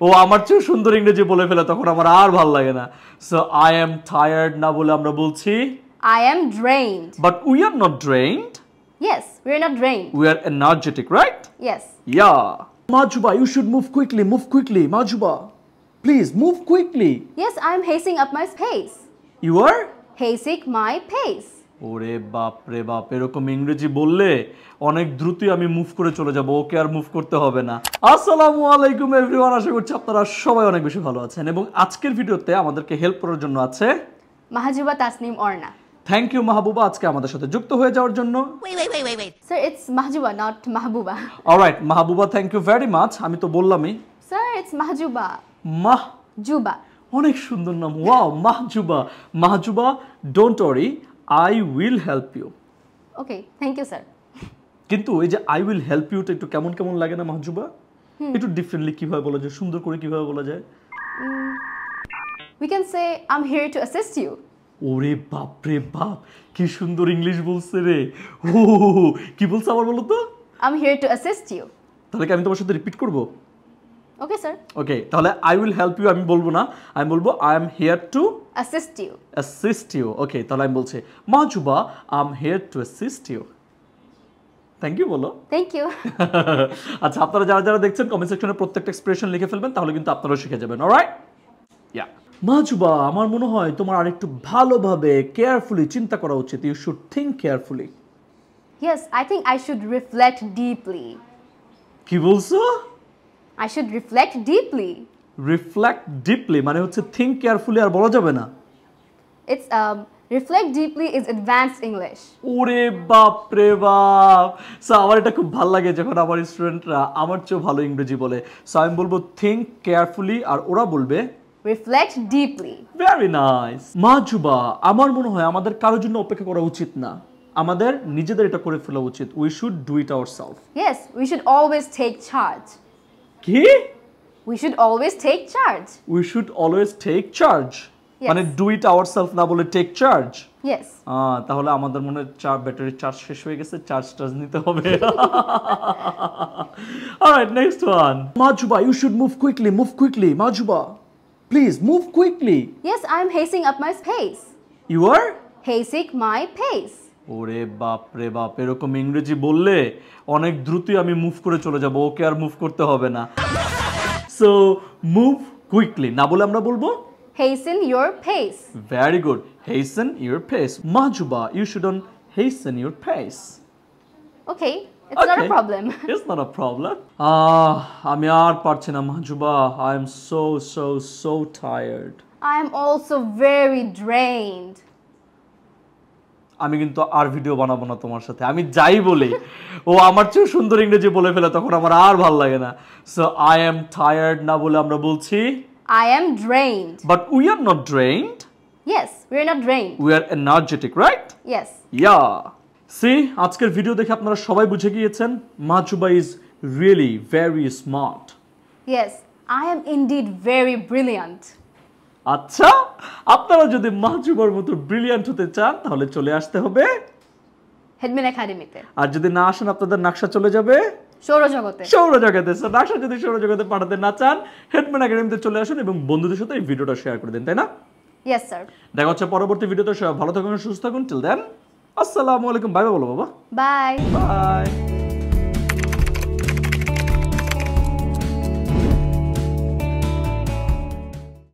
ও আমার চেয়ে সুন্দর ইংরেজি বলে ফেলে তখন আমার আর ভালো লাগে না। সো আই এম টায়ার্ড না বলে আমরা বলছি I am drained. But we are not drained, Yes, we're not drained. We are energetic, right? Yes. Yeah. Majuba, you should move quickly, move quickly. Majuba, please move quickly. Yes, I am hastening up my pace. You are? Hastening my pace. ওরে বাপ রে বাপ, এরকম ইংরেজি বললে অনেক দ্রুতই আমি মুভ করে চলে যাব, ওকে আর মুভ করতে হবে না। আসসালামু আলাইকুম এভরিওয়ান, আশা করছি আপনারা সবাই অনেক বেশি ভালো আছেন এবং আজকের ভিডিওতে আমাদেরকে হেল্প করার জন্য আছে Mahajuba Tasnim Orna. Thank you Mahbuba আজকে আমাদের সাথে যুক্ত হয়ে যাওয়ার জন্য। Wait. Sir, it's Mahajuba, not Mahabuba. Alright Mahbuba, thank you very much, আমি তো বললামই। Sir, it's Mahajuba. Juba, অনেক সুন্দর নাম, wow. Mahjuba, don't worry, I will help you. Okay, thank you, sir. কিন্তু এই যে আই উইল হেল্প ইউটা একটু কেমন কেমন লাগে না মাহজুবা? একটু ডিফারেন্টলি কিভাবে বলা যায়, সুন্দর করে কিভাবে বলা যায়? We can say, I'm here to assist you. ওরে বাপ রে বাপ, কি সুন্দর ইংলিশ বলছে রে। ও কি বলছে আবার বলো তো? I'm here to assist you. তাহলে কি আমি তোমার সাথে রিপিট করব? Okay, sir. ওকে, তাহলে আই উইল হেল্প ইউ আমি বলবো না, আমি বলবো I am here to Assist you. Assist you. Okay, তাহলে আমি বলছি Mahjuba, I am here to assist you. Thank you বলো। Thank you. আচ্ছা, আপনারা যারা দেখছেন কমেন্ট সেকশনে প্রত্যেকটা এক্সপ্রেশন লিখে ফেলবেন, তাহলে কিন্তু আপনারাও শিখে যাবেন। অলরাইট? ইয়া। মাহজুবা, আমার মনে হয় তোমার আরেকটু ভালোভাবে কেয়ারফুলি চিন্তা করা উচিত। You should think carefully. Yes, I think I should reflect deeply. কি বলছো? I should reflect deeply. Reflect deeply মানে হচ্ছে থিংক কেয়ারফুলি আর বলা যাবে না। It's reflect deeply is advanced English. ওরে বাপ রে বাপ। সো আমার এটা খুব ভালো লাগে যখন আমার স্টুডেন্টরা আমার চেয়েও ভালো ইংরেজি বলে। সো আমি বলবো থিংক কেয়ারফুলি আর ওরা বলবে Reflect deeply. Very nice. Mahjuba, আমার মনে হয় আমাদের কারোর জন্য অপেক্ষা করা উচিত না, আমাদের নিজেদের এটা করে ফেলা উচিত। We should do it ourself. Yes, we should always take charge. কি? We should always take charge. We should always take charge, মানে ডু ইট আওয়ারসেলফ না বলে টেক চার্জ। Yes. তাহলে আমাদের মনে হয় ব্যাটারি চার্জ শেষ হয়ে গেছে, চার্জ নিতে হবে। Alright, next one. Mahjuba, you should move quickly. Mahjuba, please move quickly. Yes, I am hastening up my pace. You are? Hastening my pace. ওরে বাপ রে বাপ, এরকম ইংরেজি বললে অনেক দ্রুতই আমি মুভ করে চলে যাব, ওকে আর মুভ করতে হবে না। সো মুভ কুইকলি না বলে আমরা বলবো Hasten your pace. Very good, hasten your pace. Mahjuba, you shouldn't hasten your pace. Okay, it's not a problem. It's not a problem. আমি আর পারছি না মাহজুবা, I am so tired. I am also very drained. আমি কিন্তু আর video বানাবো না তোমার সাথে, আমি যাই বলি ও আমার চেয়ে সুন্দর ইংরেজি বলে ফেলে তখন আমার আর ভালো লাগে না। সো আই এম টায়ার্ড না বলে আমরা বলছি I am drained. But we are not drained, Yes, we're not drained. We are energetic, right? Yes. Yeah. See, আজকের ভিডিও দেখে আপনারা সবাই বুঝে গিয়েছেন Mahjuba is really very smart. Yes, I am indeed very brilliant. আচ্ছা, আপনারা যদি মাহজুবার মতো ব্রিলিয়ান্ট হতে চান তাহলে চলে আসতে হবে Headman Academy তে। আর যদি না আসেন আপনাদের নাকশা চলে যাবে সৌরজগতে। সো নাকশা যদি সৌরজগতে পাঠাতে না চান হেডম্যান একাডেমিতে চলে আসুন এবং বন্ধুদের সাথে এই ভিডিওটা শেয়ার করে দিন, তাই না? Yes, sir. দেখা হচ্ছে পরবর্তী ভিডিওতে। সবাই ভালো থাকুন, সুস্থ থাকুন। টিল দেন, আসসালামু আলাইকুম। বাই বাই বলো বাবা। Bye. বাই।